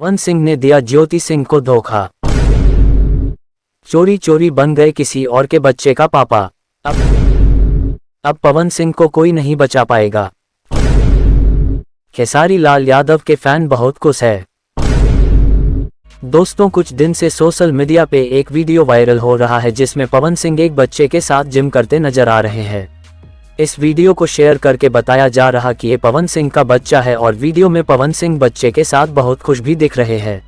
पवन सिंह ने दिया ज्योति सिंह को धोखा। चोरी चोरी बन गए किसी और के बच्चे का पापा। अब पवन सिंह को कोई नहीं बचा पाएगा। खेसारी लाल यादव के फैन बहुत खुश है। दोस्तों, कुछ दिन से सोशल मीडिया पे एक वीडियो वायरल हो रहा है जिसमें पवन सिंह एक बच्चे के साथ जिम करते नजर आ रहे हैं। इस वीडियो को शेयर करके बताया जा रहा कि ये पवन सिंह का बच्चा है और वीडियो में पवन सिंह बच्चे के साथ बहुत खुश भी दिख रहे हैं।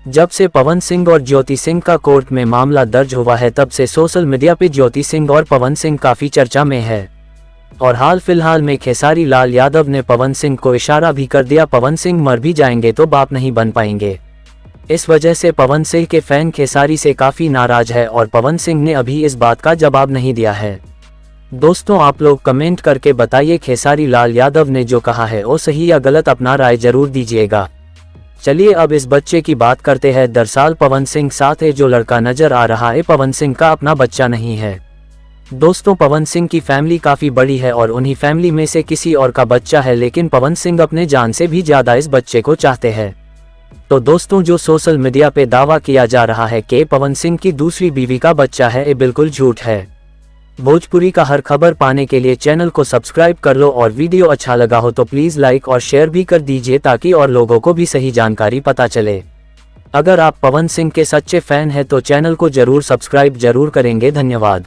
जब से पवन सिंह और ज्योति सिंह का कोर्ट में मामला दर्ज हुआ है तब से सोशल मीडिया पे ज्योति सिंह और पवन सिंह काफी चर्चा में है। और हाल फिलहाल में खेसारी लाल यादव ने पवन सिंह को इशारा भी कर दिया, पवन सिंह मर भी जाएंगे तो बाप नहीं बन पाएंगे। इस वजह से पवन सिंह के फैन खेसारी से काफी नाराज है और पवन सिंह ने अभी इस बात का जवाब नहीं दिया है। दोस्तों, आप लोग कमेंट करके बताइए खेसारी लाल यादव ने जो कहा है वो सही या गलत, अपना राय जरूर दीजिएगा। चलिए अब इस बच्चे की बात करते हैं। दरअसल पवन सिंह साथ है जो लड़का नजर आ रहा है पवन सिंह का अपना बच्चा नहीं है। दोस्तों, पवन सिंह की फैमिली काफी बड़ी है और उन्हीं फैमिली में से किसी और का बच्चा है, लेकिन पवन सिंह अपने जान से भी ज्यादा इस बच्चे को चाहते हैं। तो दोस्तों, जो सोशल मीडिया पे दावा किया जा रहा है कि पवन सिंह की दूसरी बीवी का बच्चा है, ये बिल्कुल झूठ है। भोजपुरी का हर खबर पाने के लिए चैनल को सब्सक्राइब कर लो और वीडियो अच्छा लगा हो तो प्लीज लाइक और शेयर भी कर दीजिए ताकि और लोगों को भी सही जानकारी पता चले। अगर आप पवन सिंह के सच्चे फैन हैं तो चैनल को जरूर सब्सक्राइब जरूर करेंगे। धन्यवाद।